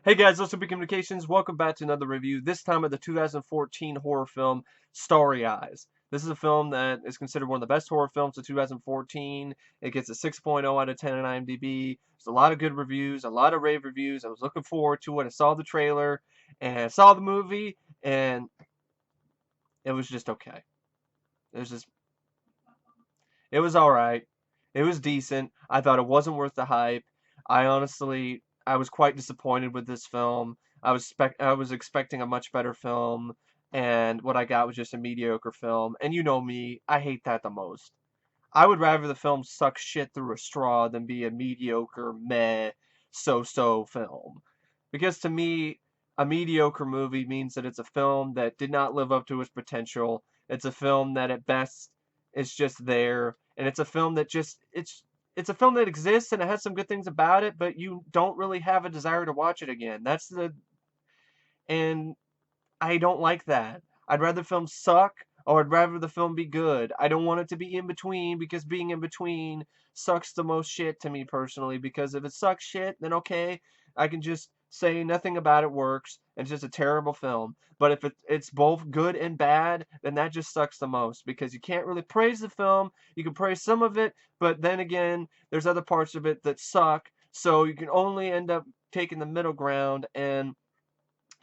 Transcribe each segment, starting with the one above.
Hey guys, Olsen Communications. Welcome back to another review. This time of the 2014 horror film Starry Eyes. This is a film that is considered one of the best horror films of 2014. It gets a 6.0 out of 10 on IMDb. There's a lot of good reviews, a lot of rave reviews. I was looking forward to it. I saw the trailer and I saw the movie, and it was just okay. It was just, it was all right. It was decent. I thought it wasn't worth the hype. I was quite disappointed with this film. I was expecting a much better film, and what I got was just a mediocre film. And you know me, I hate that the most. I would rather the film suck shit through a straw than be a mediocre, meh, so-so film. Because to me, a mediocre movie means that it's a film that did not live up to its potential. It's a film that at best is just there, and it's a film that it's a film that exists and it has some good things about it, but you don't really have a desire to watch it again. And I don't like that. I'd rather films suck or I'd rather the film be good. I don't want it to be in between because being in between sucks the most shit to me personally. Because if it sucks shit, then okay, I can just say nothing about it works and it's just a terrible film. But if it's both good and bad, then that just sucks the most because you can't really praise the film. You can praise some of it, but then again, there's other parts of it that suck. So you can only end up taking the middle ground, and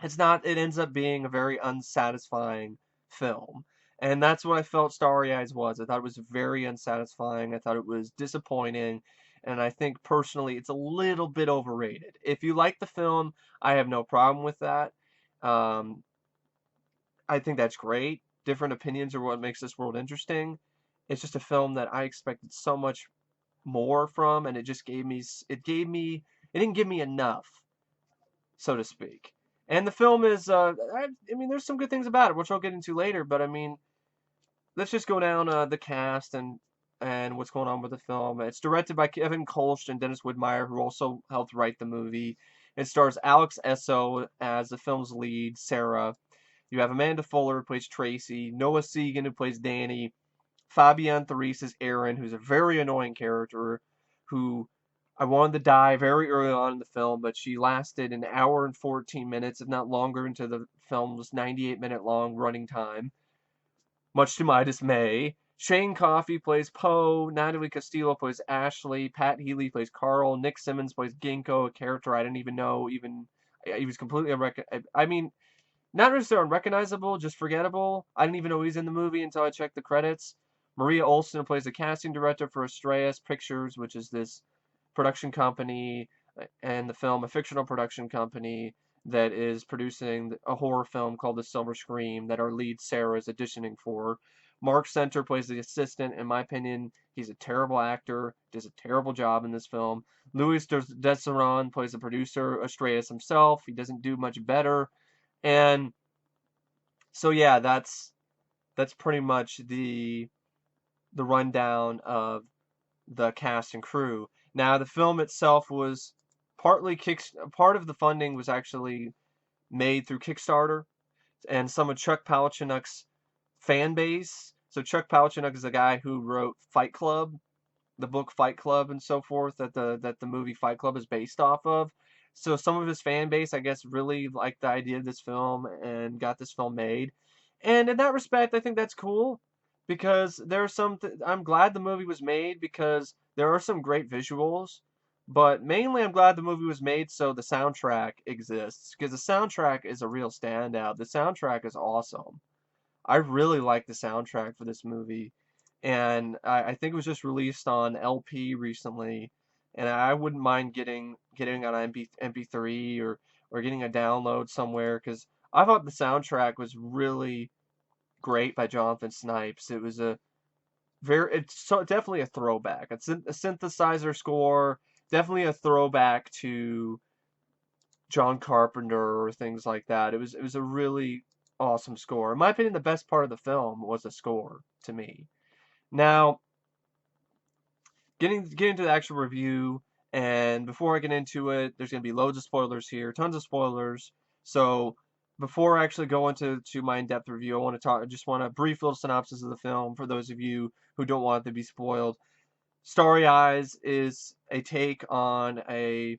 it ends up being a very unsatisfying film. And that's what I felt Starry Eyes was. I thought it was very unsatisfying. I thought it was disappointing. And I think personally it's a little bit overrated. If you like the film, I have no problem with that. Um, I think that's great. Different opinions are what makes this world interesting. It's just a film that I expected so much more from, and it didn't give me enough, so to speak. And the film is, I mean, there's some good things about it, which I'll get into later. But I mean, let's just go down the cast and what's going on with the film. It's directed by Kevin Kolsch and Dennis Widmeyer, who also helped write the movie. It stars Alex Essoe as the film's lead, Sarah. You have Amanda Fuller, who plays Tracy, Noah Segan, who plays Danny, Fabianne Therese is Aaron, who's a very annoying character who I wanted to die very early on in the film, but she lasted an hour and 14 minutes, if not longer, into the film's 98-minute long running time, much to my dismay. Shane Coffey plays Poe, Natalie Castillo plays Ashley, Pat Healy plays Carl, Nick Simmons plays Ginkgo, a character I didn't even know even he was completely I mean, not necessarily unrecognizable, just forgettable. I didn't even know he was in the movie until I checked the credits. Maria Olsen plays the casting director for Astraeus Pictures, which is this production company, and the film, a fictional production company that is producing a horror film called The Silver Scream that our lead Sarah is auditioning for. Marc Center plays the assistant. In my opinion, he's a terrible actor, does a terrible job in this film. Louis Dezseran plays the producer, Astraeus himself. He doesn't do much better. And so yeah, that's pretty much the rundown of the cast and crew. Now, the film itself was part of the funding was actually made through Kickstarter and some of Chuck Palahniuk's fan base. So Chuck Palahniuk is the guy who wrote Fight Club, the book Fight Club and so forth that the movie Fight Club is based off of. So some of his fan base, I guess, really liked the idea of this film and got this film made. And in that respect, I think that's cool because there are I'm glad the movie was made because there are some great visuals, but mainly I'm glad the movie was made so the soundtrack exists because the soundtrack is a real standout. The soundtrack is awesome. I really like the soundtrack for this movie, and I think it was just released on LP recently, and I wouldn't mind getting on MP3 or getting a download somewhere because I thought the soundtrack was really great by Jonathan Snipes. It was definitely a throwback. It's a synthesizer score, definitely a throwback to John Carpenter or things like that. It was a really awesome score. In my opinion, the best part of the film was the score to me. Now, getting to the actual review, and before I get into it, there's gonna be loads of spoilers here, tons of spoilers. So before I actually go into my in-depth review, I just want a brief little synopsis of the film for those of you who don't want it to be spoiled. Starry Eyes is a take on a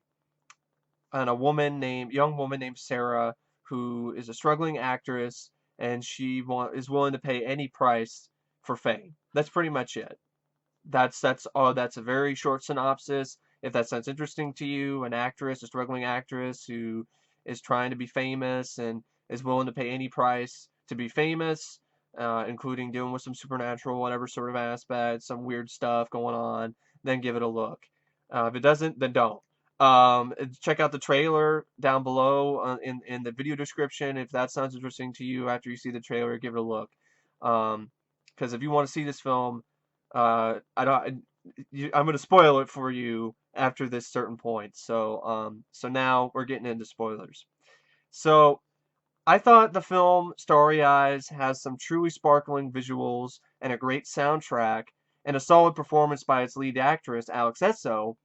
and young woman named Sarah, who is a struggling actress, and is willing to pay any price for fame. That's pretty much it. That's a very short synopsis. If that sounds interesting to you, an actress, a struggling actress who is trying to be famous and is willing to pay any price to be famous, including dealing with some supernatural, whatever sort of aspect, some weird stuff going on, then give it a look. If it doesn't, then don't. Check out the trailer down below in the video description. If that sounds interesting to you after you see the trailer, give it a look. Because if you want to see this film, I don't. I'm going to spoil it for you after this certain point. So now we're getting into spoilers. So I thought the film Starry Eyes has some truly sparkling visuals and a great soundtrack and a solid performance by its lead actress Alex Essoe,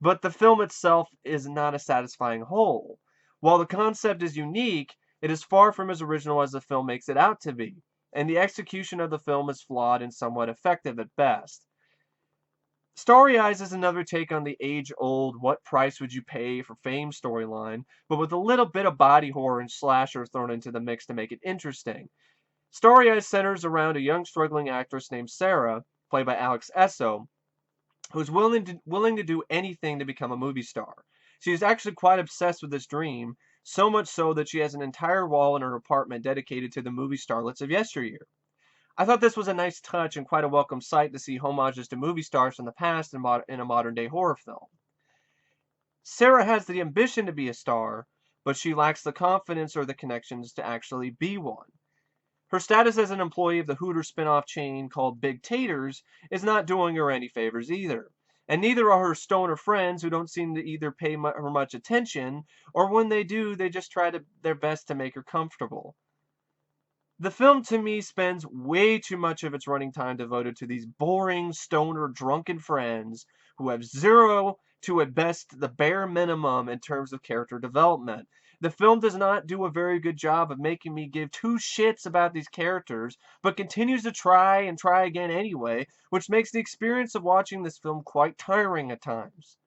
but the film itself is not a satisfying whole. While the concept is unique, it is far from as original as the film makes it out to be, and the execution of the film is flawed and somewhat effective at best. Starry Eyes is another take on the age-old what price would you pay for fame storyline, but with a little bit of body horror and slasher thrown into the mix to make it interesting. Starry Eyes centers around a young struggling actress named Sarah, played by Alex Essoe, who's willing to do anything to become a movie star. She is actually quite obsessed with this dream, so much so that she has an entire wall in her apartment dedicated to the movie starlets of yesteryear. I thought this was a nice touch and quite a welcome sight to see homages to movie stars from the past in a modern day horror film. Sarah has the ambition to be a star, but she lacks the confidence or the connections to actually be one. Her status as an employee of the Hooters spin-off chain called Big Taters is not doing her any favors either. And neither are her stoner friends, who don't seem to either pay her much attention, or when they do, they just try their best to make her comfortable. The film to me spends way too much of its running time devoted to these boring, stoner, drunken friends who have zero to at best the bare minimum in terms of character development. The film does not do a very good job of making me give two shits about these characters, but continues to try and try again anyway, which makes the experience of watching this film quite tiring at times.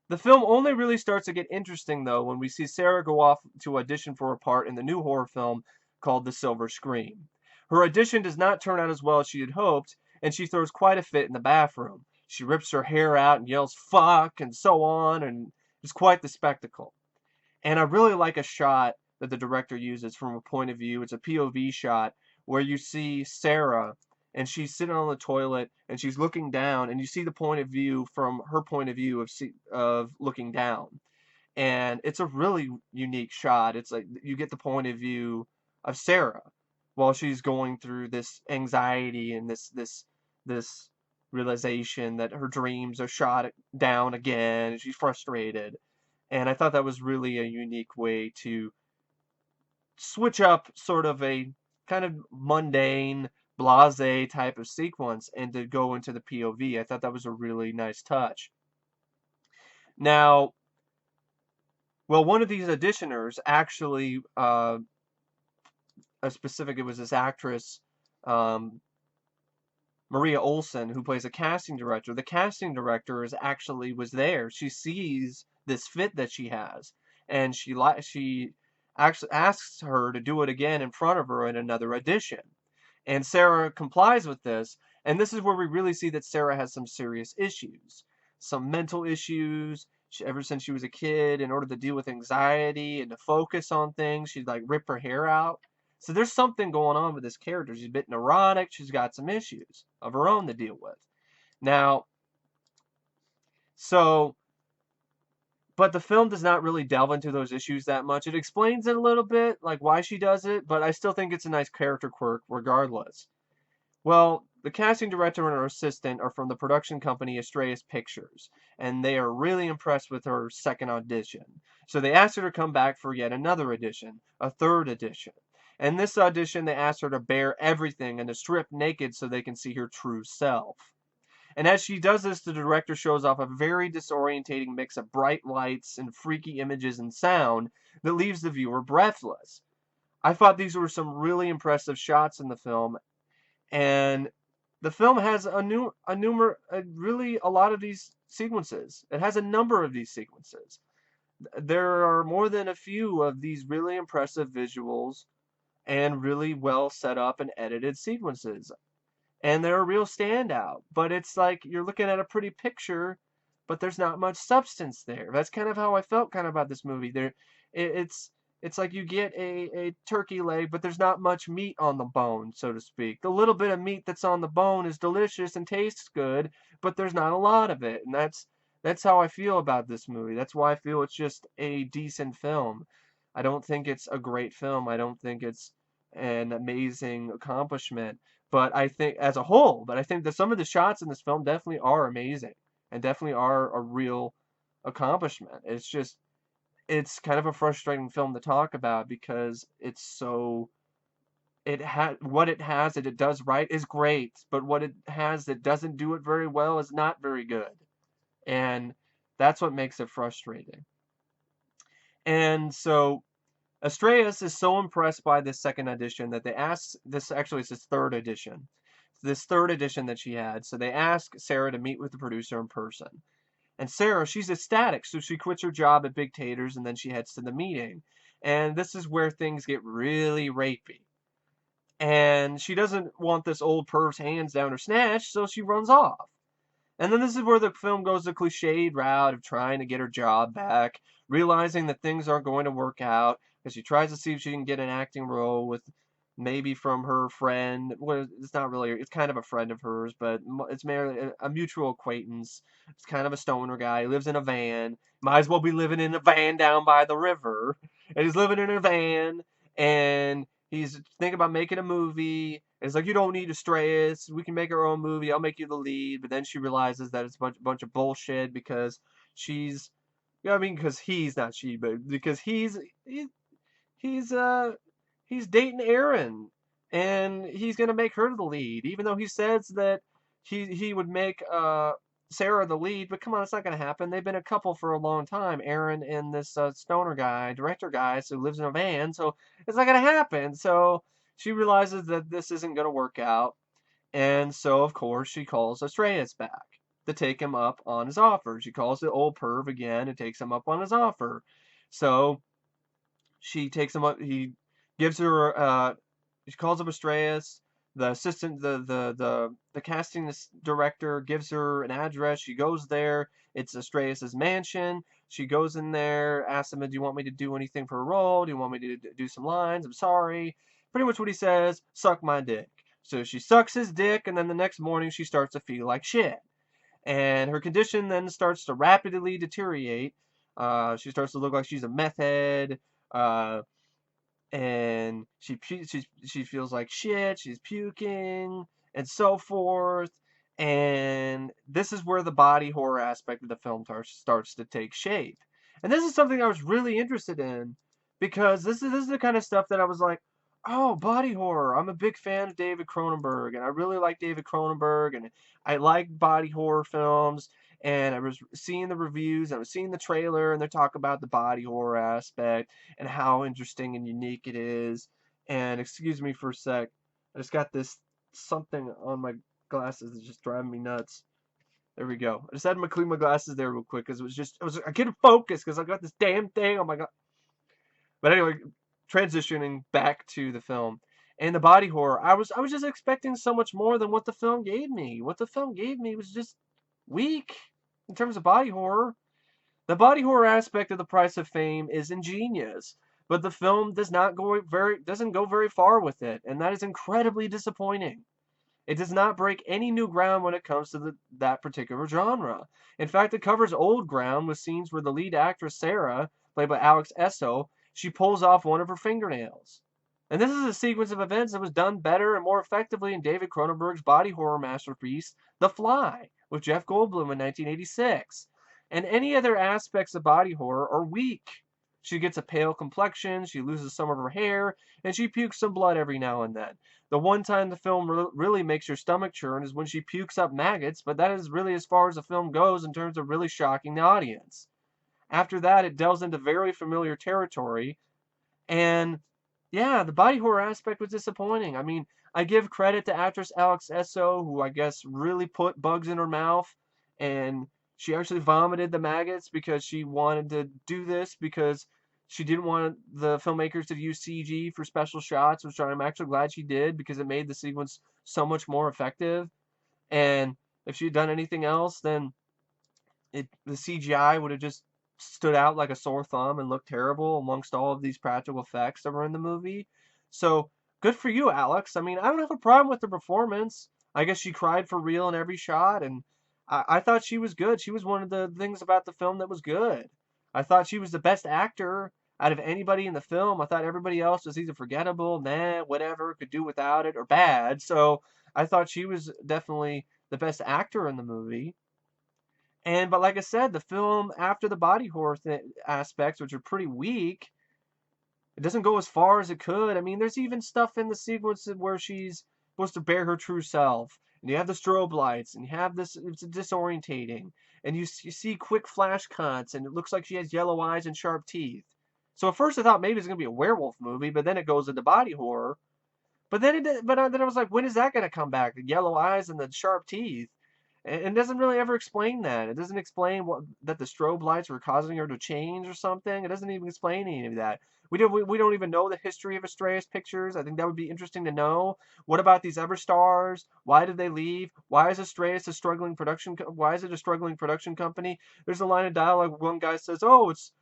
The film only really starts to get interesting, though, when we see Sarah go off to audition for a part in the new horror film called The Silver Scream. Her audition does not turn out as well as she had hoped, and she throws quite a fit in the bathroom. She rips her hair out and yells fuck and so on, and it's quite the spectacle. And I really like a shot that the director uses from a point of view. It's a POV shot where you see Sarah and she's sitting on the toilet and she's looking down, and you see the point of view from her point of view of looking down. And it's a really unique shot. It's like you get the point of view of Sarah while she's going through this anxiety and this realization that her dreams are shot down again and she's frustrated. And I thought that was really a unique way to switch up sort of a kind of mundane, blase type of sequence and to go into the POV. I thought that was a really nice touch. Now, well, one of these auditioners actually, it was this actress, um, Maria Olsen, who plays a casting director. The casting director was there. She sees this fit that she has, and she actually asks her to do it again in front of her in another audition. And Sarah complies with this, and this is where we really see that Sarah has some serious issues, some mental issues. Ever since she was a kid, in order to deal with anxiety and to focus on things, she'd like rip her hair out. So there's something going on with this character. She's a bit neurotic. She's got some issues of her own to deal with. Now, so, but the film does not really delve into those issues that much. It explains it a little bit, like why she does it, but I still think it's a nice character quirk regardless. Well, the casting director and her assistant are from the production company Astraeus Pictures, and they are really impressed with her second audition. So they asked her to come back for yet another audition, a third audition. And this audition, they asked her to bare everything and to strip naked so they can see her true self. And as she does this, the director shows off a very disorientating mix of bright lights and freaky images and sound that leaves the viewer breathless. I thought these were some really impressive shots in the film, and the film has really a lot of these sequences. It has a number of these sequences. there are more than a few of these really impressive visuals and really well set up and edited sequences. And they're a real standout. But it's like you're looking at a pretty picture, but there's not much substance there. That's kind of how I felt kind of about this movie. It's it's like you get a turkey leg, but there's not much meat on the bone, so to speak. The little bit of meat that's on the bone is delicious and tastes good, but there's not a lot of it. And that's how I feel about this movie. That's why I feel it's just a decent film. I don't think it's a great film. I don't think it's an amazing accomplishment. But I think as a whole, but I think that some of the shots in this film definitely are amazing and definitely are a real accomplishment. It's just it's kind of a frustrating film to talk about because it's so it has what it has that it does right is great, but what it has that doesn't do it very well is not very good. And that's what makes it frustrating. And so Astreus is so impressed by this second edition that they ask this actually it's his third edition. This third edition that she had. So they ask Sarah to meet with the producer in person. And Sarah, she's ecstatic, so she quits her job at Big Taters and then she heads to the meeting. And this is where things get really rapey. And she doesn't want this old perv's hands down her snatch, so she runs off. And then this is where the film goes the cliched route of trying to get her job back, realizing that things aren't going to work out, because she tries to see if she can get an acting role with maybe from her friend. Well, it's not really, it's kind of a friend of hers, but it's merely a mutual acquaintance. It's kind of a stoner guy. He lives in a van. Might as well be living in a van down by the river. And he's living in a van, and he's thinking about making a movie. And it's like, you don't need to stress. We can make our own movie. I'll make you the lead. But then she realizes that it's a bunch of bullshit because she's, you know what I mean? Because he's not she, but because he's he's dating Erin, and he's gonna make her the lead, even though he says that he would make Sarah the lead. But come on, it's not gonna happen. They've been a couple for a long time, Erin and this stoner guy, director guy, who lives in a van. So it's not gonna happen. So she realizes that this isn't gonna work out, and so of course she calls Astreus back to take him up on his offer. She calls the old perv again and takes him up on his offer. So she takes him up. He gives her. She calls up Astreus. The assistant, the casting director gives her an address. She goes there. It's Astreus's mansion. She goes in there, asks him, "Do you want me to do anything for a role? Do you want me to do some lines? I'm sorry." Pretty much what he says. Suck my dick. So she sucks his dick, and then the next morning she starts to feel like shit, and her condition then starts to rapidly deteriorate. She starts to look like she's a meth head. Uh, and she feels like shit, she's puking, and so forth. And this is where the body horror aspect of the film starts to take shape. And this is something I was really interested in because this is the kind of stuff that I was like, oh, body horror. I'm a big fan of David Cronenberg, and I really like David Cronenberg, and I like body horror films. And I was seeing the reviews, and I was seeing the trailer, and they talk about the body horror aspect and how interesting and unique it is. And excuse me for a sec, I just got this something on my glasses that's just driving me nuts. There we go. I just had to clean my glasses there real quick because I couldn't focus because I got this damn thing. Oh my god. But anyway, transitioning back to the film and the body horror, I was just expecting so much more than what the film gave me. What the film gave me was just weak in terms of body horror. The body horror aspect of The Price of Fame is ingenious, but the film doesn't go very far with it, and that is incredibly disappointing. It does not break any new ground when it comes to that particular genre. In fact, it covers old ground with scenes where the lead actress Sarah, played by Alex Essoe, she pulls off one of her fingernails. And this is a sequence of events that was done better and more effectively in David Cronenberg's body horror masterpiece, The Fly, with Jeff Goldblum in 1986. And any other aspects of body horror are weak. She gets a pale complexion, she loses some of her hair, and she pukes some blood every now and then. The one time the film really makes your stomach churn is when she pukes up maggots, but that is really as far as the film goes in terms of really shocking the audience. After that, it delves into very familiar territory, and yeah, the body horror aspect was disappointing. I mean, I give credit to actress Alex Essoe, who I guess really put bugs in her mouth, and She actually vomited the maggots because she wanted to do this because she didn't want the filmmakers to use CG for special shots, which I'm actually glad she did because it made the sequence so much more effective. And if she had done anything else, then the CGI would have just stood out like a sore thumb and looked terrible amongst all of these practical effects that were in the movie. So good for you, Alex. I mean, I don't have a problem with the performance. I guess she cried for real in every shot, and I thought she was good. She was one of the things about the film that was good. I thought she was the best actor out of anybody in the film. I thought everybody else was either forgettable, nah, whatever, could do without it, or bad. So I thought she was definitely the best actor in the movie. But like I said, the film after the body horror aspects, which are pretty weak, it doesn't go as far as it could. I mean, there's even stuff in the sequence where she's supposed to bear her true self, and you have the strobe lights, and you have this. It's disorientating, and you see quick flash cuts, and it looks like she has yellow eyes and sharp teeth. So at first I thought maybe it's gonna be a werewolf movie, but then it goes into body horror. But then I was like, when is that gonna come back? The yellow eyes and the sharp teeth. And it doesn't really ever explain that. It doesn't explain that the strobe lights were causing her to change or something. It doesn't even explain any of that. We don't even know the history of Estrella's pictures. I think that would be interesting to know. What about these other stars? Why did they leave? Why is Estrella a struggling production? Why is it a struggling production company? There's a line of dialogue. One guy says, "Oh, it's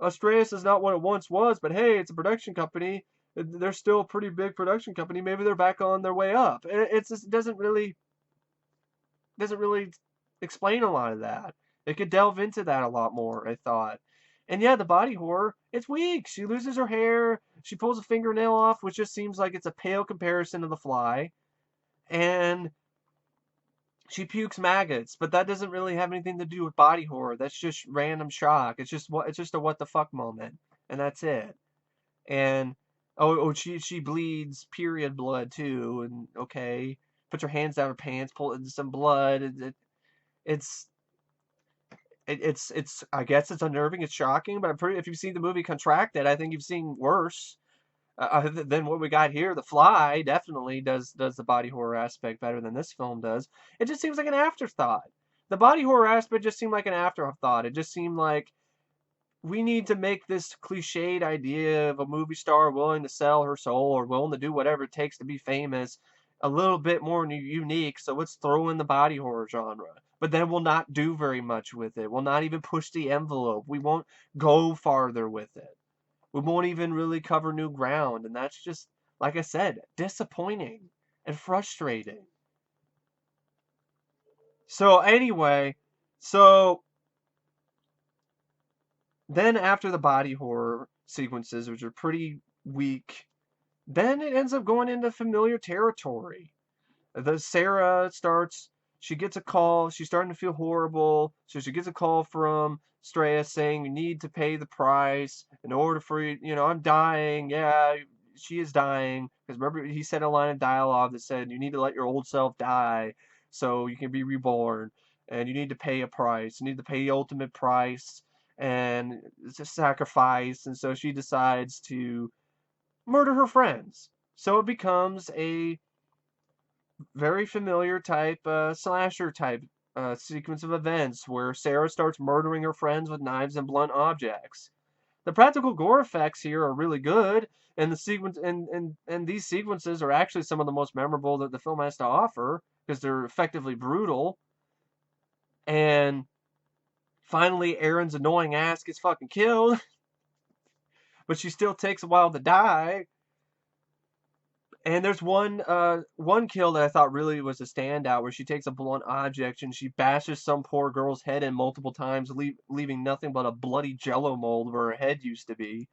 Estrella is not what it once was, but hey, it's a production company. They're still a pretty big production company. Maybe they're back on their way up." It just doesn't really explain a lot of that. It could delve into that a lot more, I thought. And yeah, the body horror, it's weak. She loses her hair, she pulls a fingernail off, which just seems like it's a pale comparison to the fly, and she pukes maggots, but that doesn't really have anything to do with body horror. That's just random shock. It's just a what the fuck moment, and that's it. And she bleeds period blood too, and okay, puts her hands down her pants, pull some blood. It's it's I guess it's unnerving, it's shocking, but if you've seen the movie Contracted, I think you've seen worse than what we got here. The Fly definitely does the body horror aspect better than this film does. It just seems like an afterthought. The body horror aspect just seemed like an afterthought. It just seemed like we need to make this cliched idea of a movie star willing to sell her soul or willing to do whatever it takes to be famous a little bit more unique. So let's throw in the body horror genre. But then we'll not do very much with it. We'll not even push the envelope. We won't go farther with it. We won't even really cover new ground. And that's just, like I said, disappointing and frustrating. So anyway, so then after the body horror sequences, which are pretty weak, then it ends up going into familiar territory. The Sarah starts, she gets a call, she's starting to feel horrible, so she gets a call from Straya saying you need to pay the price in order for you, I'm dying, yeah, she is dying, because remember he said a line of dialogue that said you need to let your old self die so you can be reborn, and you need to pay a price, you need to pay the ultimate price, and it's a sacrifice, and so she decides to murder her friends. So it becomes a very familiar type slasher type sequence of events where Sarah starts murdering her friends with knives and blunt objects. The practical gore effects here are really good, and the sequence and these sequences are actually some of the most memorable that the film has to offer because they're effectively brutal. And finally, Aaron's annoying ass gets fucking killed, but she still takes a while to die. And there's one kill that I thought really was a standout where she takes a blunt object and she bashes some poor girl's head in multiple times, leaving nothing but a bloody jello mold where her head used to be.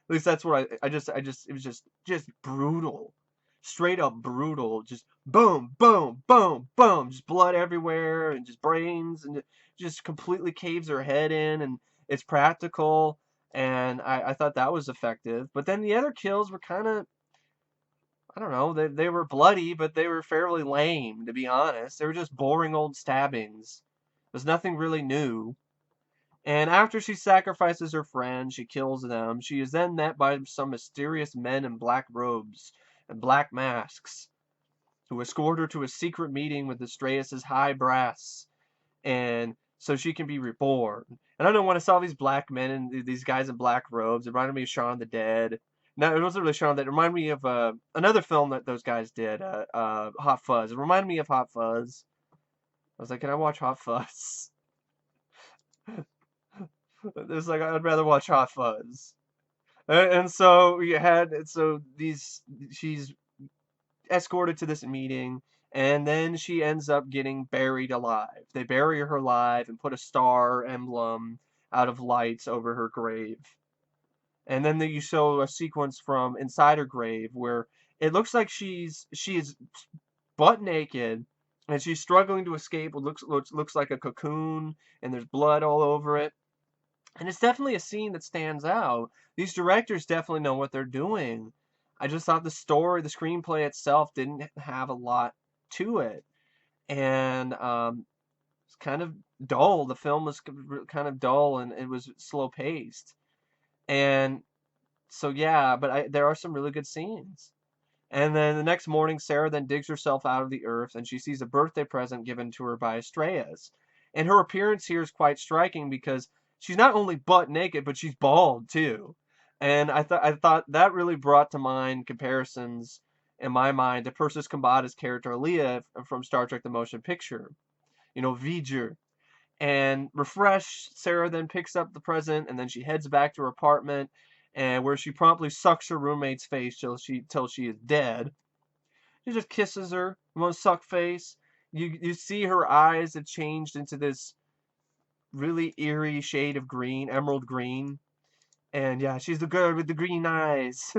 At least that's what it was just brutal. Straight up brutal. Just boom, boom, boom, boom. Just blood everywhere and just brains and just completely caves her head in, and it's practical, and I thought that was effective. But then the other kills were kind of, I don't know, they were bloody, but they were fairly lame, to be honest. They were just boring old stabbings. There's nothing really new. And after she sacrifices her friends, she kills them. She is then met by some mysterious men in black robes and black masks who escort her to a secret meeting with Estrellas' high brass. And so she can be reborn. And I don't know, when I saw these black men and these guys in black robes, it reminded me of Shaun of the Dead. No, it wasn't really Shaun of the Dead. It reminded me of another film that those guys did, Hot Fuzz. It reminded me of Hot Fuzz. I was like, can I watch Hot Fuzz? It's like, I'd rather watch Hot Fuzz. And so she's escorted to this meeting, and then she ends up getting buried alive. They bury her alive and put a star emblem out of lights over her grave. And then you show a sequence from inside her grave where it looks like she is butt naked and she's struggling to escape what looks like a cocoon, and there's blood all over it. And it's definitely a scene that stands out. These directors definitely know what they're doing. I just thought the story, the screenplay itself didn't have a lot to it. And it's kind of dull. The film was kind of dull, and it was slow paced. And so, yeah, but there are some really good scenes. And then the next morning, Sarah then digs herself out of the earth, and she sees a birthday present given to her by Estrellas. And her appearance here is quite striking because she's not only butt naked, but she's bald too. And I thought that really brought to mind comparisons in my mind to Persis Kambata's character Leah from Star Trek: The Motion Picture. You know, V'ger. And refreshed, Sarah then picks up the present, and then she heads back to her apartment, and where she promptly sucks her roommate's face till she is dead. She just kisses her, one suck face. You see her eyes have changed into this really eerie shade of green, emerald green. And yeah, she's the girl with the green eyes.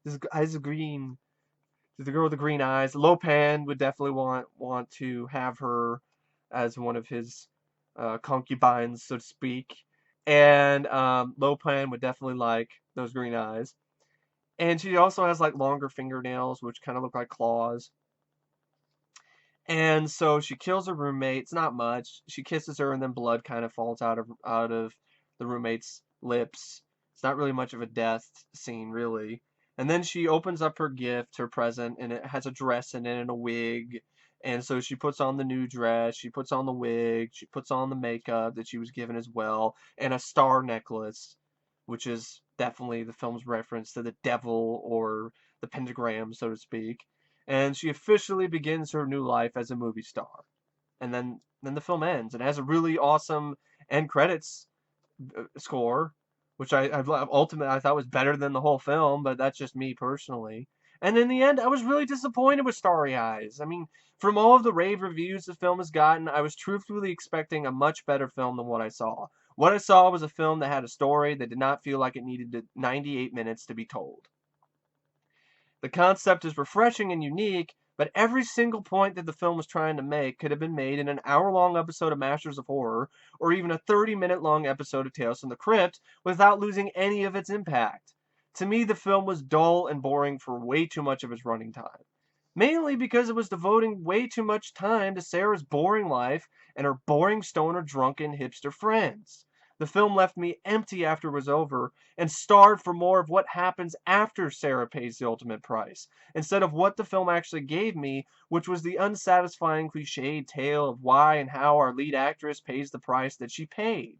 This eyes of green. She's the girl with the green eyes. Lopan would definitely want to have her as one of his concubines, so to speak. And Lopan would definitely like those green eyes. And she also has like longer fingernails, which kind of look like claws. And so she kills her roommate. It's not much. She kisses her, and then blood kind of falls out of the roommate's lips. It's not really much of a death scene, really. And then she opens up her gift, her present, and it has a dress in it and a wig. And so she puts on the new dress, she puts on the wig, she puts on the makeup that she was given as well, and a star necklace, which is definitely the film's reference to the devil or the pentagram, so to speak. And she officially begins her new life as a movie star. And then the film ends. It has a really awesome end credits score, which ultimately I thought was better than the whole film, but that's just me personally. And in the end, I was really disappointed with Starry Eyes. I mean, from all of the rave reviews the film has gotten, I was truthfully expecting a much better film than what I saw. What I saw was a film that had a story that did not feel like it needed 98 minutes to be told. The concept is refreshing and unique, but every single point that the film was trying to make could have been made in an hour-long episode of Masters of Horror, or even a 30-minute-long episode of Tales from the Crypt, without losing any of its impact. To me, the film was dull and boring for way too much of its running time. Mainly because it was devoting way too much time to Sarah's boring life and her boring stoner drunken hipster friends. The film left me empty after it was over and starved for more of what happens after Sarah pays the ultimate price, instead of what the film actually gave me, which was the unsatisfying cliched tale of why and how our lead actress pays the price that she paid.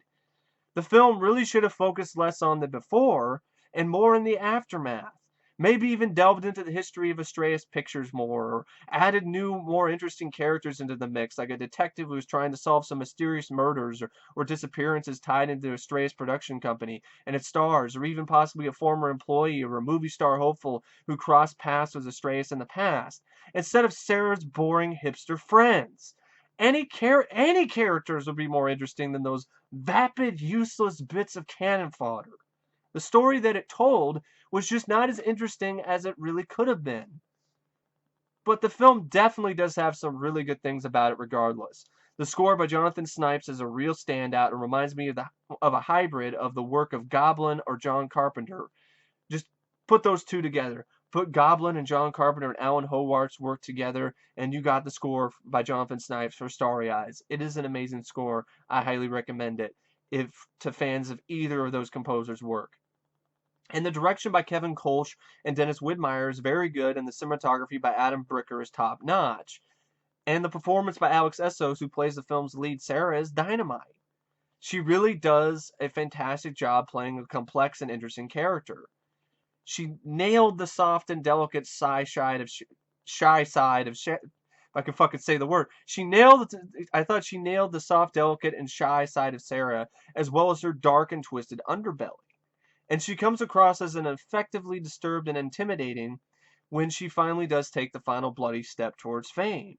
The film really should have focused less on the before and more in the aftermath. Maybe even delved into the history of Estrellas Pictures more, or added new, more interesting characters into the mix, like a detective who was trying to solve some mysterious murders or disappearances tied into Estrellas production company and its stars, or even possibly a former employee or a movie star hopeful who crossed paths with Estrellas in the past, instead of Sarah's boring hipster friends. Any characters would be more interesting than those vapid, useless bits of cannon fodder. The story that it told was just not as interesting as it really could have been. But the film definitely does have some really good things about it regardless. The score by Jonathan Snipes is a real standout and reminds me of a hybrid of the work of Goblin or John Carpenter. Just put those two together. Put Goblin and John Carpenter and Alan Howarth's work together, and you got the score by Jonathan Snipes for Starry Eyes. It is an amazing score. I highly recommend it if to fans of either of those composers' work. And the direction by Kevin Kolsch and Dennis Widmeyer is very good, and the cinematography by Adam Bricker is top-notch. And the performance by Alex Essoe, who plays the film's lead Sarah, is dynamite. She really does a fantastic job playing a complex and interesting character. She nailed the soft and delicate shy side of if I can fucking say the word. I thought she nailed the soft, delicate, and shy side of Sarah, as well as her dark and twisted underbelly. And she comes across as an effectively disturbed and intimidating when she finally does take the final bloody step towards fame.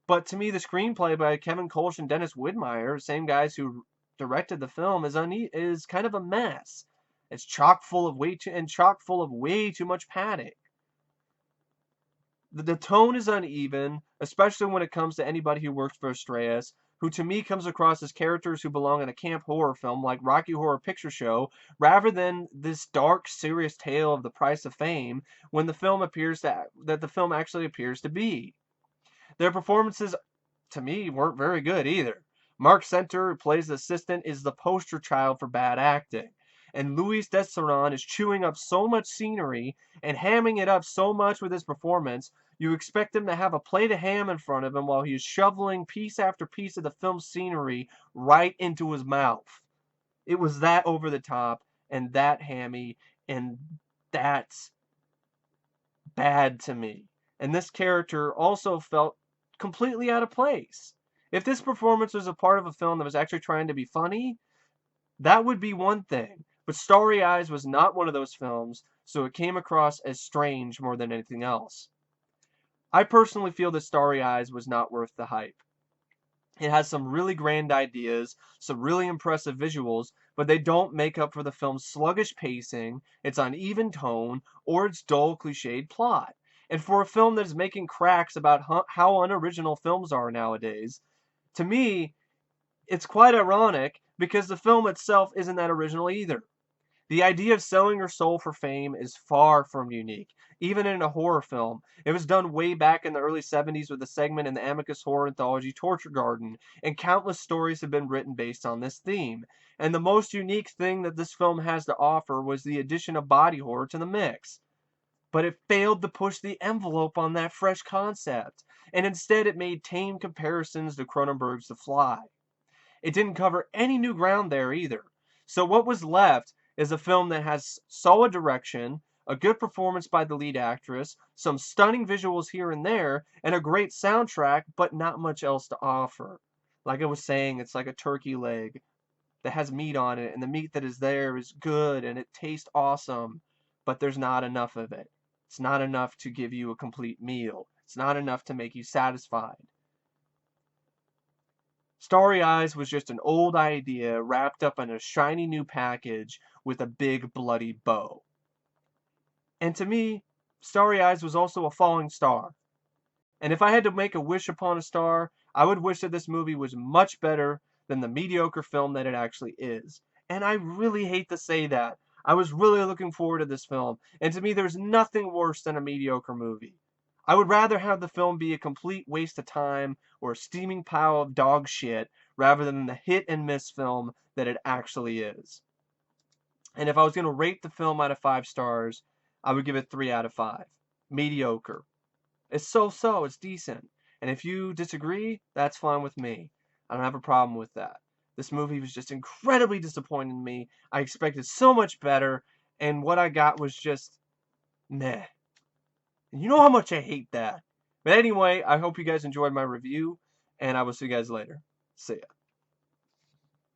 But to me, the screenplay by Kevin Kolsch and Dennis Widmeyer, same guys who directed the film, is kind of a mess. It's chock full of way too much padding. The tone is uneven, especially when it comes to anybody who works for Therese, who to me comes across as characters who belong in a camp horror film like Rocky Horror Picture Show, rather than this dark, serious tale of the price of fame when the film actually appears to be. Their performances, to me, weren't very good either. Marc Center, who plays the assistant, is the poster child for bad acting. And Louis Dezseran is chewing up so much scenery and hamming it up so much with his performance, you expect him to have a plate of ham in front of him while he is shoveling piece after piece of the film's scenery right into his mouth. It was that over the top and that hammy, and that's bad to me. And this character also felt completely out of place. If this performance was a part of a film that was actually trying to be funny, that would be one thing. But Starry Eyes was not one of those films, so it came across as strange more than anything else. I personally feel that Starry Eyes was not worth the hype. It has some really grand ideas, some really impressive visuals, but they don't make up for the film's sluggish pacing, its uneven tone, or its dull, cliched plot. And for a film that is making cracks about how unoriginal films are nowadays, to me, it's quite ironic because the film itself isn't that original either. The idea of selling your soul for fame is far from unique, even in a horror film. It was done way back in the early 70s with a segment in the Amicus horror anthology Torture Garden, and countless stories have been written based on this theme. And the most unique thing that this film has to offer was the addition of body horror to the mix. But it failed to push the envelope on that fresh concept, and instead it made tame comparisons to Cronenberg's The Fly. It didn't cover any new ground there either. So what was left is a film that has solid direction, a good performance by the lead actress, some stunning visuals here and there, and a great soundtrack, but not much else to offer. Like I was saying, it's like a turkey leg that has meat on it, and the meat that is there is good and it tastes awesome, but there's not enough of it. It's not enough to give you a complete meal. It's not enough to make you satisfied. Starry Eyes was just an old idea wrapped up in a shiny new package with a big bloody bow. And to me, Starry Eyes was also a falling star. And if I had to make a wish upon a star, I would wish that this movie was much better than the mediocre film that it actually is. And I really hate to say that. I was really looking forward to this film, and to me there's nothing worse than a mediocre movie. I would rather have the film be a complete waste of time or a steaming pile of dog shit rather than the hit and miss film that it actually is. And if I was going to rate the film out of 5 stars, I would give it 3 out of 5. Mediocre. It's so-so, it's decent. And if you disagree, that's fine with me. I don't have a problem with that. This movie was just incredibly disappointing to me. I expected so much better, and what I got was just meh. And you know how much I hate that. But anyway, I hope you guys enjoyed my review, and I will see you guys later. See ya.